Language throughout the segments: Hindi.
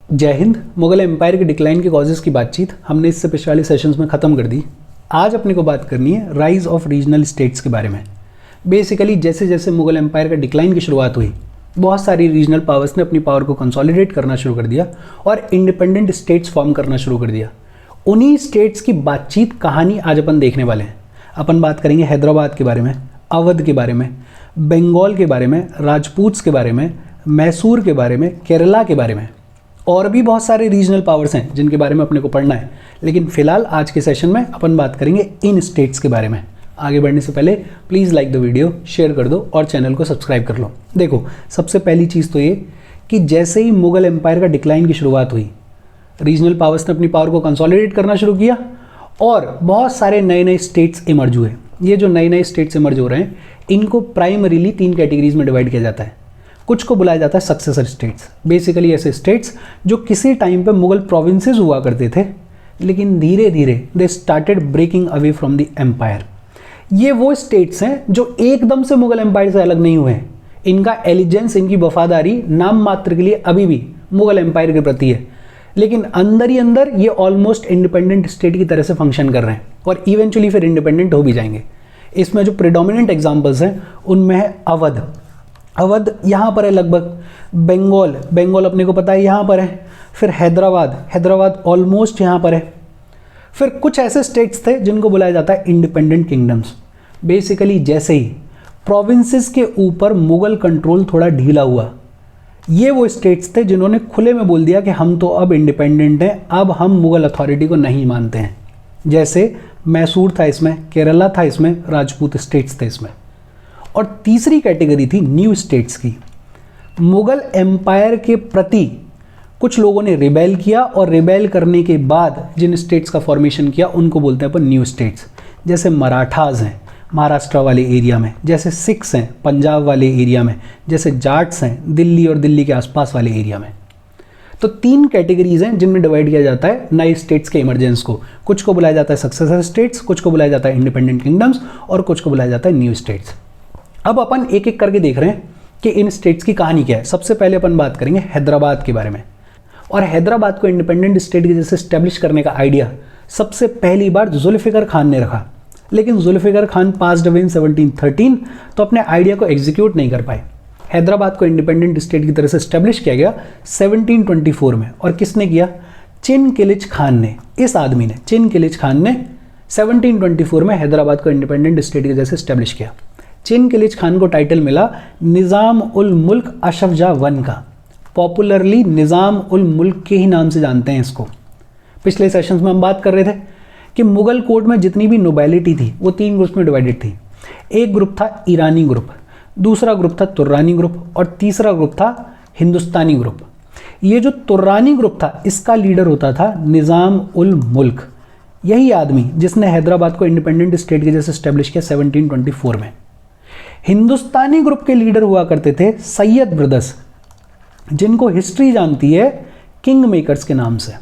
जय हिंद। मुगल एम्पायर के डिक्लाइन के कॉजेज़ की बातचीत हमने इससे पिछले वाले सेशंस में ख़त्म कर दी। आज अपने को बात करनी है राइज ऑफ रीजनल स्टेट्स के बारे में। बेसिकली जैसे जैसे मुगल एम्पायर का डिक्लाइन की शुरुआत हुई, बहुत सारी रीजनल पावर्स ने अपनी पावर को कंसोलिडेट करना शुरू कर दिया और इंडिपेंडेंट स्टेट्स फॉर्म करना शुरू कर दिया। उन्हीं स्टेट्स की बातचीत कहानी आज अपन देखने वाले हैं। अपन बात करेंगे हैदराबाद के बारे में, अवध के बारे में, बंगाल के बारे में, राजपूत्स के बारे में, मैसूर के बारे में, केरला के बारे में। और भी बहुत सारे रीजनल पावर्स हैं जिनके बारे में अपने को पढ़ना है, लेकिन फिलहाल आज के सेशन में अपन बात करेंगे इन स्टेट्स के बारे में। आगे बढ़ने से पहले please like the video, share कर दो और चैनल को सब्सक्राइब कर लो। देखो, सबसे पहली चीज़ तो ये कि जैसे ही मुगल एम्पायर का डिक्लाइन की शुरुआत हुई, रीजनल पावर्स ने अपनी पावर को कंसोलिडेट करना शुरू किया और बहुत सारे नए नए स्टेट्स इमर्ज हुए। ये जो नए नए स्टेट्स इमर्ज हो रहे हैं, इनको प्राइमरीली 3 कैटेगरीज में डिवाइड किया जाता है। कुछ को बुलाया जाता है सक्सेसर स्टेट्स। बेसिकली ऐसे स्टेट्स जो किसी टाइम पे मुगल प्रोविंसेस हुआ करते थे, लेकिन धीरे धीरे they started breaking away from the empire. ये वो स्टेट्स हैं जो एकदम से मुगल एम्पायर से अलग नहीं हुए हैं। इनका एलिजेंस, इनकी वफादारी नाम मात्र के लिए अभी भी मुगल एम्पायर के प्रति है, लेकिन अंदर ही अंदर ये ऑलमोस्ट इंडिपेंडेंट स्टेट की तरह से फंक्शन कर रहे हैं और इवेंचुअली फिर इंडिपेंडेंट हो भी जाएंगे। इसमें जो प्रेडोमिनेंट एग्जाम्पल्स हैं उनमें है अवध। अवध यहाँ पर है लगभग। बंगाल अपने को पता है यहाँ पर है। फिर हैदराबाद ऑलमोस्ट यहाँ पर है। फिर कुछ ऐसे स्टेट्स थे जिनको बुलाया जाता है इंडिपेंडेंट किंगडम्स। बेसिकली जैसे ही प्रोविंसेस के ऊपर मुगल कंट्रोल थोड़ा ढीला हुआ, ये वो स्टेट्स थे जिन्होंने खुले में बोल दिया कि हम तो अब इंडिपेंडेंट हैं, अब हम मुगल अथॉरिटी को नहीं मानते हैं। जैसे मैसूर था इसमें, केरला था इसमें, राजपूत स्टेट्स थे इसमें। और तीसरी कैटेगरी थी न्यू स्टेट्स की। मुगल एम्पायर के प्रति कुछ लोगों ने रिबेल किया और रिबेल करने के बाद जिन स्टेट्स का फॉर्मेशन किया उनको बोलते हैं अपन न्यू स्टेट्स। जैसे मराठास हैं महाराष्ट्र वाले एरिया में, जैसे सिख्स हैं पंजाब वाले एरिया में, जैसे जाट्स हैं दिल्ली और दिल्ली के आसपास वाले एरिया में। तो 3 कैटेगरीज हैं जिनमें डिवाइड किया जाता है नए स्टेट्स के इमरजेंस को। कुछ को बुलाया जाता है सक्सेसर स्टेट्स, कुछ को बुलाया जाता है इंडिपेंडेंट किंगडम्स और कुछ को बुलाया जाता है न्यू स्टेट्स। अब अपन एक एक करके देख रहे हैं कि इन स्टेट्स की कहानी क्या है। सबसे पहले अपन बात करेंगे हैदराबाद के बारे में। और हैदराबाद को इंडिपेंडेंट स्टेट के जैसे स्टैब्लिश करने का आइडिया सबसे पहली बार जुल्फिकार खान ने रखा, लेकिन Zulfikar Khan passed away in 1713, तो अपने आइडिया को एग्जीक्यूट नहीं कर पाए। हैदराबाद को इंडिपेंडेंट स्टेट की तरह से स्टैब्लिश किया गया 1724 में। और किसने किया? चिनकिलिच खान ने। इस आदमी ने, चिनकिलिच खान ने 1724 में हैदराबाद को इंडिपेंडेंट स्टेट के जैसे स्टैब्लिश किया। चिनकिलिच खान को टाइटल मिला निज़ाम उल मुल्क अशफजा वन का। पॉपुलरली निज़ाम उल मुल्क के ही नाम से जानते हैं इसको। पिछले सेशंस में हम बात कर रहे थे कि मुगल कोर्ट में जितनी भी नोबेलिटी थी वो 3 ग्रुप्स में डिवाइडेड थी। एक ग्रुप था ईरानी ग्रुप, दूसरा ग्रुप था तुर्रानी ग्रुप और तीसरा ग्रुप था हिंदुस्तानी ग्रुप। ये जो तुर्रानी ग्रुप था इसका लीडर होता था निज़ाम उल मुल्क। यही आदमी जिसने हैदराबाद को इंडिपेंडेंट स्टेट के जैसे स्टैब्लिश किया 1724 में। हिंदुस्तानी ग्रुप के लीडर हुआ करते थे सैयद ब्रदर्स, जिनको हिस्ट्री जानती है किंग मेकर्स के नाम से।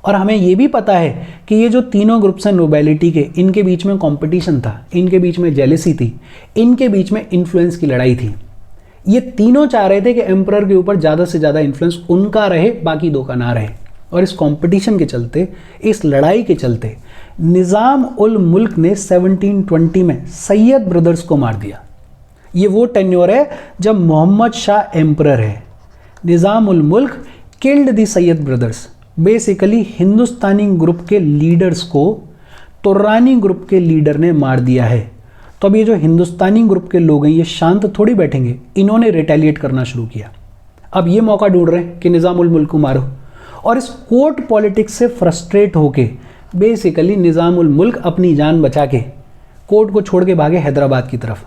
और हमें ये भी पता है कि ये जो तीनों ग्रुप्स हैं नोबेलिटी के, इनके बीच में कंपटीशन था, इनके बीच में जेलेसी थी, इनके बीच में इन्फ्लुएंस की लड़ाई थी। ये तीनों चाह रहे थे कि एम्परर के ऊपर ज़्यादा से ज़्यादा इन्फ्लुएंस उनका रहे, बाकी 2 का ना रहे। और इस कंपटीशन के चलते, इस लड़ाई के चलते निज़ाम उल मुल्क ने 1720 में सैयद ब्रदर्स को मार दिया। ये वो टेन्योर है जब मोहम्मद शाह एम्परर है। निज़ाम उल मुल्क किल्ड दी सैयद ब्रदर्स। बेसिकली हिंदुस्तानी ग्रुप के लीडर्स को तुर्रानी ग्रुप के लीडर ने मार दिया है। तो अब ये जो हिंदुस्तानी ग्रुप के लोग हैं ये शांत थोड़ी बैठेंगे, इन्होंने रिटेलिएट करना शुरू किया। अब ये मौका ढूंढ रहे हैं कि निज़ाम उल मुल्क को मारो। और इस कोर्ट पॉलिटिक्स से फ्रस्ट्रेट होके बेसिकली निज़ाम उल मुल्क अपनी जान बचा के कोर्ट को छोड़ के भागे हैदराबाद की तरफ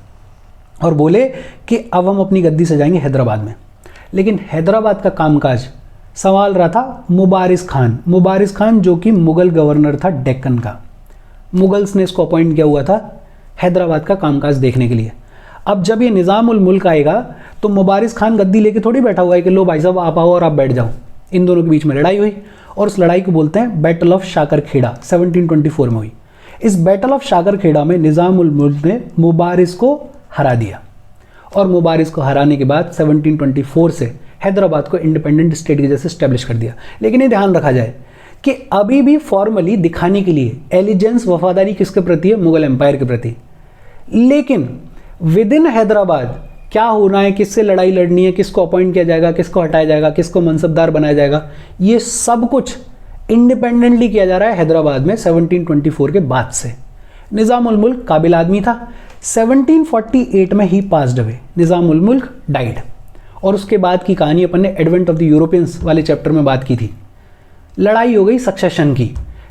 और बोले कि अब हम अपनी गद्दी सजाएंगे हैदराबाद में। लेकिन हैदराबाद का कामकाज संभाल रहा था मुबारिस खान, जो कि मुगल गवर्नर था डेक्कन का। मुगल्स ने इसको अपॉइंट किया हुआ था हैदराबाद का कामकाज देखने के लिए। अब जब ये निज़ाम उल मुल्क आएगा तो मुबारिस खान गद्दी लेके थोड़ी बैठा हुआ है कि लो भाई साहब आप आओ और आप बैठ जाओ। इन दोनों के बीच में लड़ाई हुई और उस लड़ाई को बोलते हैं बैटल ऑफ शाकरखेड़ा, 1724 में हुई। इस बैटल ऑफ शाकरखेड़ा में निज़ाम उल मुल्क ने मुबारिस को हरा दिया और मुबारिस को हराने के बाद 1724 से हैदराबाद को इंडिपेंडेंट स्टेट के जैसे स्टैब्लिश कर दिया। लेकिन ये ध्यान रखा जाए कि अभी भी फॉर्मली दिखाने के लिए एलिजेंस, वफादारी किसके प्रति है? मुगल एम्पायर के प्रति। लेकिन विद इन हैदराबाद क्या होना है, किससे लड़ाई लड़नी है, किसको अपॉइंट किया जाएगा, किसको हटाया जाएगा, किसको मनसबदार बनाया जाएगा, ये सब कुछ इंडिपेंडेंटली किया जा रहा है हैदराबाद में 1724 के बाद से। निज़ाम उल मुल्क काबिल आदमी था। 1748 में ही पास्ड अवे, निज़ाम उल मुल्क डाइड। और उसके बाद की कहानी अपन ने एडवेंट ऑफ द यूरोपियंस वाले चैप्टर में बात की थी। लड़ाई हो गई सक्सेशन की।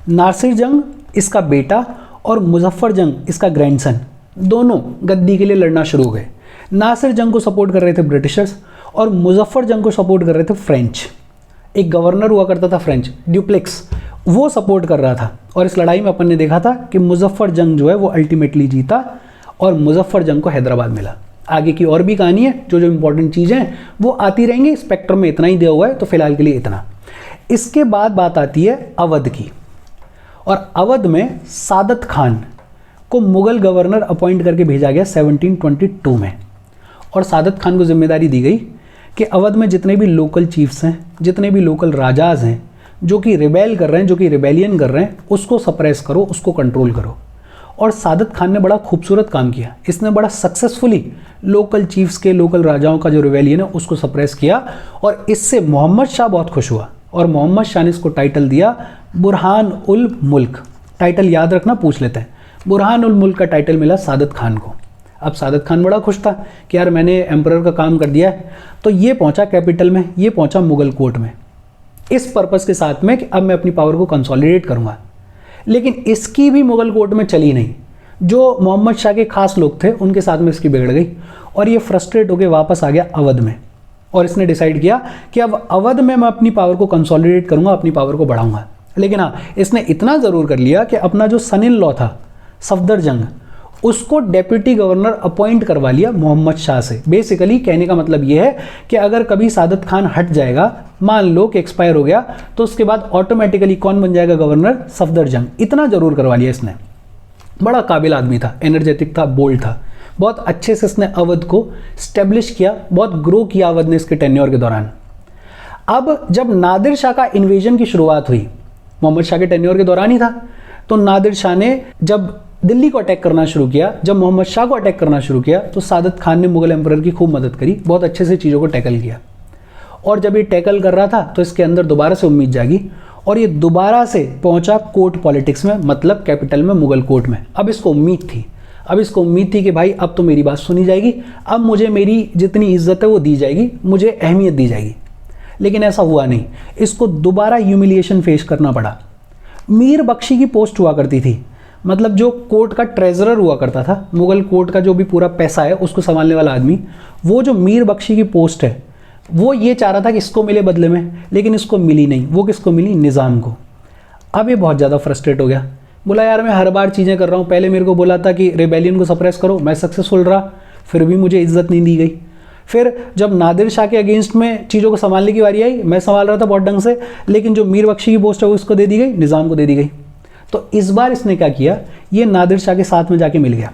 नासिर जंग इसका बेटा और मुजफ्फर जंग इसका ग्रैंडसन दोनों गद्दी के लिए लड़ना शुरू हो गए। नासिर जंग को सपोर्ट कर रहे थे ब्रिटिशर्स और मुजफ्फर जंग को सपोर्ट कर रहे थे फ्रेंच। एक गवर्नर हुआ करता था फ्रेंच, ड्यूप्लेक्स, वो सपोर्ट कर रहा था। और इस लड़ाई में अपन ने देखा था कि मुजफ्फर जंग जो है वो अल्टीमेटली जीता और मुजफ्फर जंग को हैदराबाद मिला। आगे की और भी कहानी है, जो जो इंपॉर्टेंट चीज़ें हैं वो आती रहेंगी। स्पेक्ट्रम में इतना ही दिया हुआ है, तो फिलहाल के लिए इतना। इसके बाद बात आती है अवध की। और अवध में सादत खान को मुगल गवर्नर अपॉइंट करके भेजा गया 1722 में। और सादत खान को जिम्मेदारी दी गई कि अवध में जितने भी लोकल चीफ्स हैं, जितने भी लोकल राजाज हैं जो कि रिबेल कर रहे हैं, जो कि रिबेलियन कर रहे हैं, उसको सप्रेस करो, उसको कंट्रोल करो। और सादत खान ने बड़ा खूबसूरत काम किया। इसने बड़ा सक्सेसफुली लोकल चीफ्स के, लोकल राजाओं का जो रिबेलियन है उसको सप्रेस किया। और इससे मोहम्मद शाह बहुत खुश हुआ और मोहम्मद शाह ने इसको टाइटल दिया बुरहान उल मुल्क। टाइटल याद रखना, पूछ लेते हैं। बुरहान उल मुल्क का टाइटल मिला सादत खान को। अब सादत खान बड़ा खुश था कि यार मैंने एम्परर का काम कर दिया है। तो ये पहुंचा कैपिटल में, ये पहुंचा मुगल कोर्ट में, इस पर्पस के साथ में कि अब मैं अपनी पावर को कंसोलिडेट करूंगा। लेकिन इसकी भी मुगल कोर्ट में चली नहीं। जो मोहम्मद शाह के खास लोग थे उनके साथ में इसकी बिगड़ गई और ये फ्रस्ट्रेट होकर वापस आ गया अवध में। और इसने डिसाइड किया कि अब अवध में मैं अपनी पावर को कंसोलिडेट करूंगा, अपनी पावर को बढ़ाऊंगा। लेकिन हाँ, इसने इतना ज़रूर कर लिया कि अपना जो सन इन लॉ था सफदर जंग, उसको डेप्यूटी गवर्नर अपॉइंट करवा लिया मोहम्मद शाह से। बेसिकली कहने का मतलब यह है कि अगर कभी सादत खान हट जाएगा, मान लो कि एक्सपायर हो गया, तो उसके बाद ऑटोमेटिकली कौन बन जाएगा गवर्नर? सफदर जंग। इतना जरूर करवा लिया इसने। बड़ा काबिल आदमी था, एनर्जेटिक था, बोल्ड था। बहुत अच्छे से इसने अवध को स्टेब्लिश किया, बहुत ग्रो किया अवध ने इसके टेन्योर के दौरान। अब जब नादिर शाह का इन्वेजन की शुरुआत हुई, मोहम्मद शाह के टेन्योर के दौरान ही था, तो नादिर शाह ने जब दिल्ली को अटैक करना शुरू किया, जब मोहम्मद शाह को अटैक करना शुरू किया, तो सादत खान ने मुगल एम्परर की खूब मदद करी, बहुत अच्छे से चीज़ों को टैकल किया। और जब ये टैकल कर रहा था तो इसके अंदर दोबारा से उम्मीद जागी और ये दोबारा से पहुंचा कोर्ट पॉलिटिक्स में, मतलब कैपिटल में, मुगल कोर्ट में। अब इसको उम्मीद थी, अब इसको उम्मीद थी कि भाई अब तो मेरी बात सुनी जाएगी, अब मुझे मेरी जितनी इज्जत है वो दी जाएगी, मुझे अहमियत दी जाएगी। लेकिन ऐसा हुआ नहीं। इसको दोबारा ह्यूमिलिएशन फेस करना पड़ा। मीर बख्शी की पोस्ट हुआ करती थी, मतलब जो कोर्ट का ट्रेजरर हुआ करता था, मुगल कोर्ट का जो भी पूरा पैसा है उसको संभालने वाला आदमी, वो जो मीर बख्शी की पोस्ट है वो ये चाह रहा था कि इसको मिले बदले में, लेकिन इसको मिली नहीं। वो किसको मिली? निज़ाम को। अब ये बहुत ज़्यादा फ्रस्ट्रेट हो गया, बोला यार मैं हर बार चीज़ें कर रहा हूँ, पहले मेरे को बोला था कि रेबेलियन को सप्रेस करो, मैं सक्सेसफुल रहा, फिर भी मुझे इज्जत नहीं दी गई। फिर जब नादिर शाह के अगेंस्ट में चीज़ों को संभालने की बारी आई, मैं संभाल रहा था बहुत ढंग से, लेकिन जो मीर बख्शी की पोस्ट है वो उसको दे दी गई, निज़ाम को दे दी गई। तो इस बार इसने क्या किया, ये नादिर शाह के साथ में जाके मिल गया।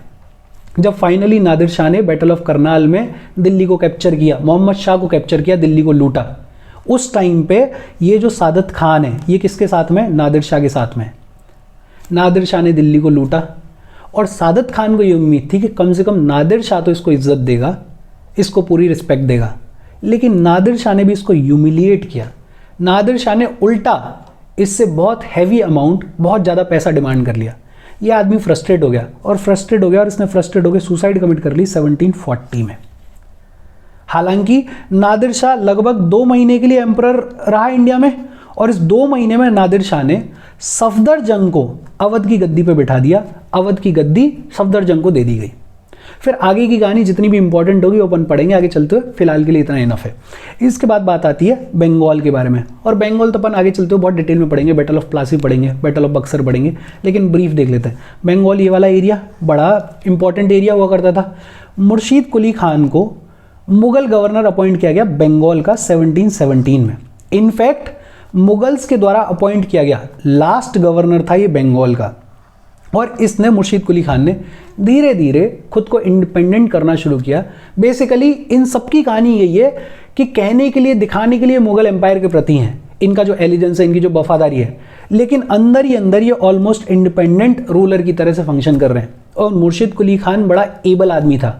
जब फाइनली नादिर शाह ने बैटल ऑफ करनाल में दिल्ली को कैप्चर किया, मोहम्मद शाह को कैप्चर किया, दिल्ली को लूटा, उस टाइम पे ये जो सादत खान है ये किसके साथ में? नादिर शाह के साथ में। नादिर शाह ने दिल्ली को लूटा और सादत खान को ये उम्मीद थी कि कम से कम नादिर शाह तो इसको इज्जत देगा, इसको पूरी रिस्पेक्ट देगा। लेकिन नादिर शाह ने भी इसको ह्यूमिलिएट किया। नादिर शाह ने उल्टा इससे बहुत हैवी अमाउंट, बहुत ज़्यादा पैसा डिमांड कर लिया। ये आदमी फ्रस्ट्रेट हो गया और इसने फ्रस्ट्रेट होकर सुसाइड कमिट कर ली 1740 में। हालांकि नादिर शाह लगभग 2 महीने के लिए एम्परर रहा इंडिया में और इस 2 महीने में नादिर शाह ने सफदर जंग को अवध की गद्दी पे बिठा दिया। अवध की गद्दी सफदर जंग को दे दी गई। फिर आगे की कहानी जितनी भी इंपॉर्टेंट होगी वो अपन पढ़ेंगे आगे चलते हुए, फिलहाल के लिए इतना इनफ है। इसके बाद बात आती है बंगाल के बारे में, और बंगाल तो अपन आगे चलते हुए बहुत डिटेल में पढ़ेंगे, बैटल ऑफ प्लासी पढ़ेंगे, बैटल ऑफ बक्सर पढ़ेंगे, लेकिन ब्रीफ देख लेते हैं। बंगाल ये वाला एरिया बड़ा इंपॉर्टेंट एरिया हुआ करता था। मुर्शीद कुली खान को मुगल गवर्नर अपॉइंट किया गया बंगाल का 1717 में। इनफैक्ट मुगल्स के द्वारा अपॉइंट किया गया लास्ट गवर्नर था ये बंगाल का। और इसने मुर्शीद कुली खान ने धीरे धीरे खुद को इंडिपेंडेंट करना शुरू किया। बेसिकली इन सब की कहानी यही है कि कहने के लिए, दिखाने के लिए मुगल एम्पायर के प्रति हैं, इनका जो एलिजेंस है, इनकी जो वफादारी है, लेकिन अंदर ही अंदर ये ऑलमोस्ट इंडिपेंडेंट रूलर की तरह से फंक्शन कर रहे हैं। और मुर्शिद कुली खान बड़ा एबल आदमी था।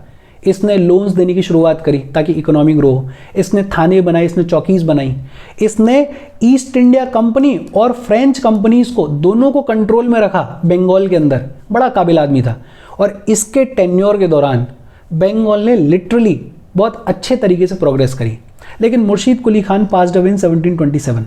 इसने लोन्स देने की शुरुआत करी ताकि इकोनॉमी ग्रो हो। इसने थाने बनाए, इसने चौकीज बनाई, इसने ईस्ट इंडिया कंपनी और फ्रेंच कंपनीज को, दोनों को कंट्रोल में रखा बंगाल के अंदर। बड़ा काबिल आदमी था। और इसके टेन्योर के दौरान बंगाल ने लिटरली बहुत अच्छे तरीके से प्रोग्रेस करी। लेकिन मुर्शिद कुली खान पास्ड अवे इन 1727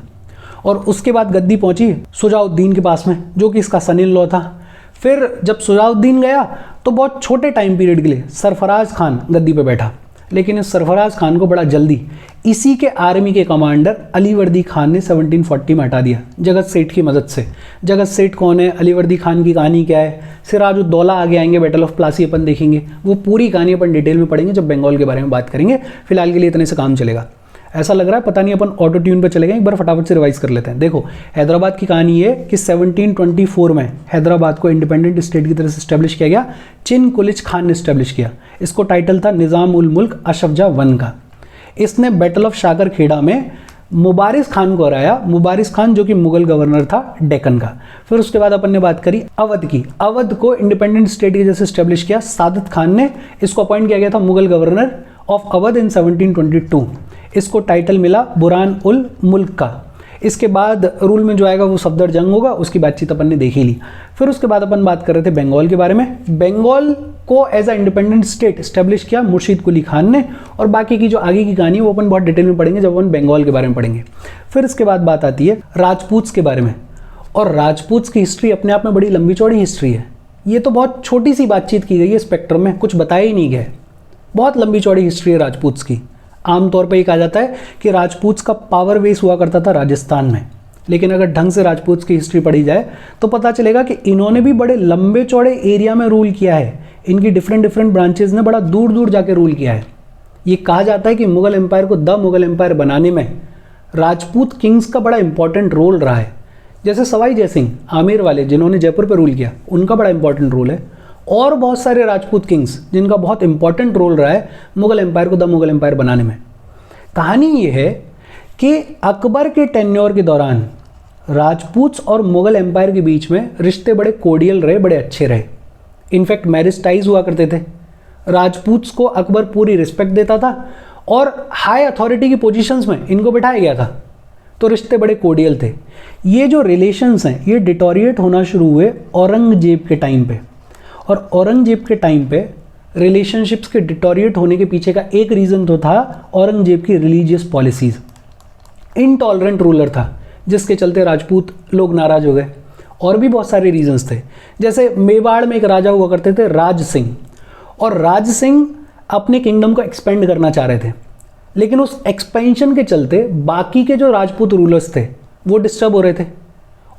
और उसके बाद गद्दी पहुंची शुजाउद्दीन के पास में, जो कि इसका सन इन लॉ था। फिर जब शुजाउद्दीन गया तो बहुत छोटे टाइम पीरियड के लिए सरफराज खान गद्दी पे बैठा। लेकिन इस सरफराज खान को बड़ा जल्दी इसी के आर्मी के कमांडर अलीवर्दी खान ने 1740 में हटा दिया, जगत सेठ की मदद से। जगत सेठ कौन है, अलीवर्दी खान की कहानी क्या है, सिराजुद्दौला आगे आएंगे, बैटल ऑफ प्लासी अपन देखेंगे, वो पूरी कहानी अपन डिटेल में पढ़ेंगे जब बंगाल के बारे में बात करेंगे। फिलहाल के लिए इतने से काम चलेगा। ऐसा लग रहा है पता नहीं अपन ऑटो ट्यून पर चले गए, एक बार फटाफट से रिवाइज कर लेते हैं। देखो, हैदराबाद की कहानी ये कि 1724 में हैदराबाद को इंडिपेंडेंट स्टेट की तरह से स्टैब्लिश किया गया। चिन कुलिच खान ने स्टैब्लिश किया। इसको टाइटल था निज़ाम उल मुल्क अशफजा वन का। इसने बैटल ऑफ शाकर खेड़ा में मुबारिस खान को हराया। मुबारिस खान जो कि मुगल गवर्नर था डेक्कन का। फिर उसके बाद अपन ने बात करी अवध की। अवध को इंडिपेंडेंट स्टेट की जैसे स्टैब्लिश किया सादत खान ने। इसको अपॉइंट किया गया था मुगल गवर्नर ऑफ अवध इन 1722। इसको टाइटल मिला बुरहान उल मुल्क का। इसके बाद रूल में जो आएगा वो सफदर जंग होगा, उसकी बातचीत अपन ने देख ही ली। फिर उसके बाद अपन बात कर रहे थे बंगाल के बारे में। बंगाल को as a independent state establish किया मुर्शिद कुली खान ने। और बाकी की जो आगे की कहानी है वो अपन बहुत डिटेल में पढ़ेंगे जब अपन बंगाल के बारे में पढ़ेंगे। फिर इसके बाद बात आती है राजपूत्स के बारे में। और राजपूत्स की हिस्ट्री अपने आप में बड़ी लंबी चौड़ी हिस्ट्री है। ये तो बहुत छोटी सी बातचीत की गई है स्पेक्ट्रम में, कुछ बताया ही नहीं गया। बहुत लंबी चौड़ी हिस्ट्री है राजपूत्स की। आमतौर पर ये कहा जाता है कि राजपूत्स का पावर बेस हुआ करता था राजस्थान में। लेकिन अगर ढंग से राजपूत्स की हिस्ट्री पढ़ी जाए तो पता चलेगा कि इन्होंने भी बड़े लंबे चौड़े एरिया में रूल किया है। इनकी डिफरेंट ब्रांचेज ने बड़ा दूर दूर जाके रूल किया है। ये कहा जाता है कि मुगल एम्पायर को द मुगल एम्पायर बनाने में राजपूत किंग्स का बड़ा इंपॉर्टेंट रोल रहा है। जैसे सवाई जयसिंह आमेर वाले जिन्होंने जयपुर पर रूल किया, उनका बड़ा इंपॉर्टेंट रोल है। और बहुत सारे राजपूत किंग्स जिनका बहुत इंपॉर्टेंट रोल रहा है मुगल एम्पायर को द मुगल एम्पायर बनाने में। कहानी ये है कि अकबर के टेन्योर के दौरान राजपूत्स और मुगल एम्पायर के बीच में रिश्ते बड़े कोर्डियल रहे, बड़े अच्छे रहे। इनफैक्ट मैरिज टाइज हुआ करते थे। राजपूत्स को अकबर पूरी रिस्पेक्ट देता था और हाई अथॉरिटी की पोजीशंस में इनको बिठाया गया था। तो रिश्ते बड़े कोर्डियल थे। ये जो रिलेशंस हैं ये डिटोरिएट होना शुरू हुए औरंगजेब के टाइम पे। और औरंगजेब के टाइम पे रिलेशनशिप्स के डिटोरिएट होने के पीछे का एक रीज़न तो था औरंगजेब की रिलीजियस पॉलिसीज़। इनटॉलरेंट रूलर था जिसके चलते राजपूत लोग नाराज़ हो गए। और भी बहुत सारे रीजंस थे। जैसे मेवाड़ में एक राजा हुआ करते थे राज सिंह, और राज सिंह अपने किंगडम को एक्सपेंड करना चाह रहे थे। लेकिन उस एक्सपेंशन के चलते बाकी के जो राजपूत रूलर्स थे वो डिस्टर्ब हो रहे थे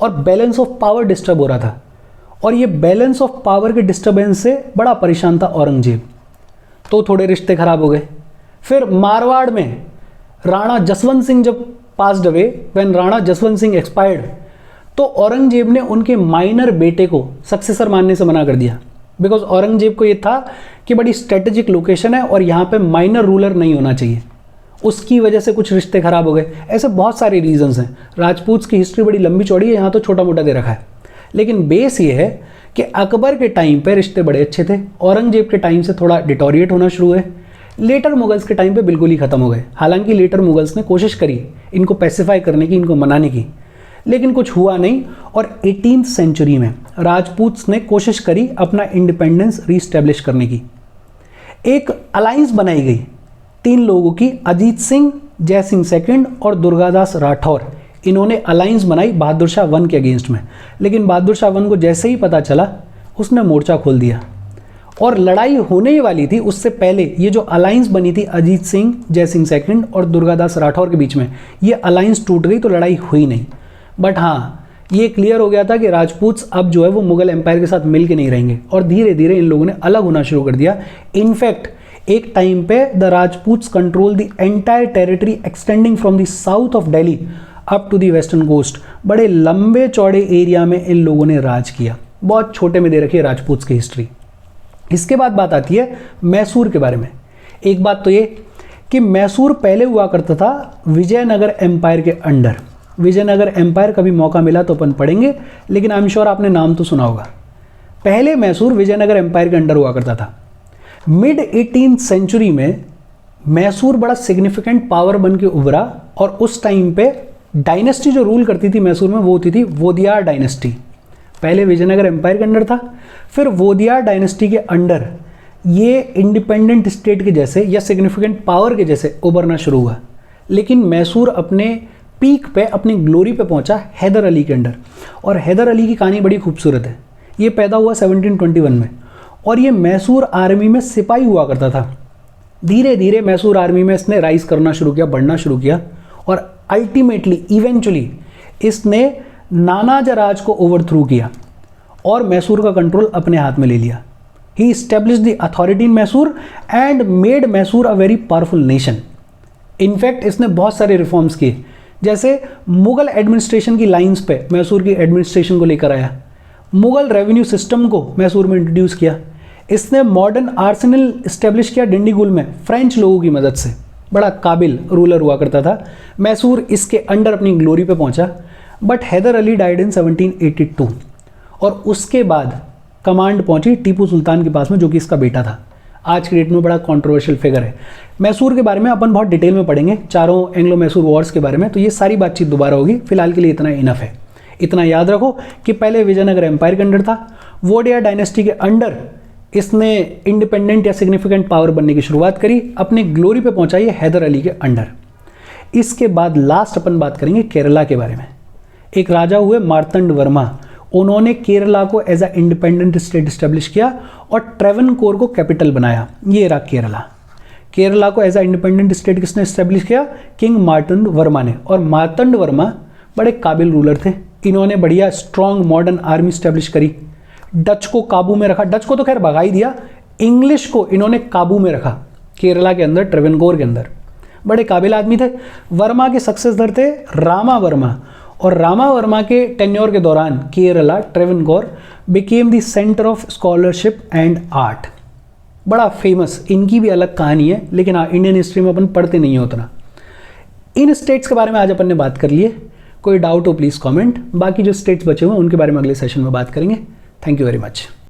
और बैलेंस ऑफ पावर डिस्टर्ब हो रहा था। और ये बैलेंस ऑफ पावर के डिस्टर्बेंस से बड़ा परेशान था औरंगजेब। तो थोड़े रिश्ते खराब हो गए। फिर मारवाड़ में राणा जसवंत सिंह जब passed away, when Rana Jaswant Singh expired, तो औरंगजेब ने उनके माइनर बेटे को सक्सेसर मानने से मना कर दिया। बिकॉज औरंगजेब को ये था कि बड़ी स्ट्रेटेजिक लोकेशन है और यहाँ पे माइनर रूलर नहीं होना चाहिए। उसकी वजह से कुछ रिश्ते खराब हो गए। ऐसे बहुत सारे रीजंस हैं। राजपूत्स की हिस्ट्री बड़ी लंबी चौड़ी है, यहाँ तो छोटा मोटा दे रखा है। लेकिन बेस ये है कि अकबर के टाइम पे रिश्ते बड़े अच्छे थे, औरंगजेब के टाइम से थोड़ा डिटोरिएट होना शुरू हुए, लेटर मुगल्स के टाइम पे बिल्कुल ही ख़त्म हो गए। हालांकि लेटर मुगल्स ने कोशिश करी इनको पैसिफाई करने की, इनको मनाने की, लेकिन कुछ हुआ नहीं। और 18th सेंचुरी में राजपूत्स ने कोशिश करी अपना इंडिपेंडेंस रीस्टैब्लिश करने की। एक अलायंस बनाई गई 3 लोगों की, अजीत सिंह, जय सिंह सेकंड और दुर्गादास राठौर। इन्होंने अलायंस बनाई बहादुर शाह वन के अगेंस्ट में। लेकिन बहादुर शाह वन को जैसे ही पता चला उसने मोर्चा खोल दिया और लड़ाई होने ही वाली थी। उससे पहले ये जो अलायंस बनी थी अजीत सिंह, जय सिंह सेकंड और दुर्गादास राठौर के बीच में, ये अलायंस टूट गई तो लड़ाई हुई नहीं। बट हाँ, ये क्लियर हो गया था कि राजपूत्स अब जो है वो मुगल एम्पायर के साथ मिल के नहीं रहेंगे और धीरे धीरे इन लोगों ने अलग होना शुरू कर दिया। इनफैक्ट एक टाइम पे the Rajputs control the entire territory extending from the south of Delhi up to the western coast. बड़े लंबे चौड़े एरिया में इन लोगों ने राज किया। बहुत छोटे में दे रखी है राजपूत्स की हिस्ट्री। इसके बाद बात आती है मैसूर के बारे में। एक बात तो ये कि मैसूर पहले हुआ करता था विजयनगर एम्पायर के अंडर। विजयनगर एम्पायर कभी मौका मिला तो अपन पढ़ेंगे, लेकिन आई एम श्योर आपने नाम तो सुना होगा। पहले मैसूर विजयनगर एम्पायर के अंडर हुआ करता था। मिड 18th सेंचुरी में मैसूर बड़ा सिग्निफिकेंट पावर बन के उभरा और उस टाइम पे डायनेस्टी जो रूल करती थी मैसूर में वो होती थी वोदियार डायनेस्टी। पहले विजयनगर एम्पायर के अंडर था, फिर वोदियार डायनेस्टी के अंडर ये इंडिपेंडेंट स्टेट के जैसे या सिग्निफिकेंट पावर के जैसे उभरना शुरू हुआ। लेकिन मैसूर अपने पीक पे, अपनी ग्लोरी पे पहुंचा हैदर अली के अंडर। और हैदर अली की कहानी बड़ी खूबसूरत है। ये पैदा हुआ 1721 में और ये मैसूर आर्मी में सिपाही हुआ करता था। धीरे धीरे मैसूर आर्मी में इसने राइज करना शुरू किया, बढ़ना शुरू किया और अल्टीमेटली इवेंचुअली इसने नानाजराज को ओवरथ्रू किया और मैसूर का कंट्रोल अपने हाथ में ले लिया। He established the authority in Mysore and made Mysore a very powerful nation. In fact इसने बहुत सारे रिफॉर्म्स किए, जैसे मुगल एडमिनिस्ट्रेशन की लाइंस पे मैसूर की एडमिनिस्ट्रेशन को लेकर आया, मुगल रेवेन्यू सिस्टम को मैसूर में इंट्रोड्यूस किया, इसने मॉडर्न आर्सेनल इस्टेब्लिश किया डिंडीगुल में फ्रेंच लोगों की मदद से। बड़ा काबिल रूलर हुआ करता था। मैसूर इसके अंडर अपनी ग्लोरी पे पहुंचा। But Haidar Ali died in 1782 और उसके बाद कमांड पहुंची टीपू सुल्तान के पास में, जो कि इसका बेटा था। आज की डेट में बड़ा कंट्रोवर्शियल फिगर है। मैसूर के बारे में अपन बहुत डिटेल में पढ़ेंगे, चारों एंग्लो मैसूर वॉर्स के बारे में, तो ये सारी बातचीत दोबारा होगी। फिलहाल के लिए इतना इनफ है। इतना याद रखो कि पहले विजयनगर एम्पायर के अंडर था, वोडिया डायनेस्टी के अंडर इसने इंडिपेंडेंट या सिग्निफिकेंट पावर बनने की शुरुआत करी, अपने ग्लोरी पे पहुंचाई हैदर अली के अंडर। इसके बाद लास्ट अपन बात करेंगे केरला के बारे में। एक राजा हुए मार्तंड वर्मा, उन्होंने केरला को as a independent state establish किया और ट्रेवनकोर को कैपिटल बनाया। ये रहा केरला। केरला को एज अ इंडिपेंडेंट स्टेट किसने इस्टेब्लिश किया? किंग मार्तंड वर्मा ने। और मार्तंड वर्मा बड़े काबिल रूलर थे। इन्होंने बढ़िया स्ट्रॉन्ग मॉडर्न आर्मी स्टैब्लिश करी, डच को काबू में रखा। डच को तो खैर भगा ही दिया, इंग्लिश को इन्होंने काबू में रखा केरला के अंदर, ट्रेवनकोर के अंदर। बड़े काबिल आदमी थे। वर्मा के सक्सेसर थे रामा वर्मा, और रामा वर्मा के टेन्योर के दौरान Kerala, Travancore became the centre of scholarship and art. बड़ा फेमस, इनकी भी अलग कहानी है, लेकिन हाँ, इंडियन हिस्ट्री में अपन पढ़ते नहीं है उतना। इन स्टेट्स के बारे में आज अपन ने बात कर ली है। कोई डाउट हो प्लीज़ कमेंट। बाकी जो स्टेट्स बचे हुए हैं उनके बारे में अगले सेशन में बात करेंगे। Thank you very much.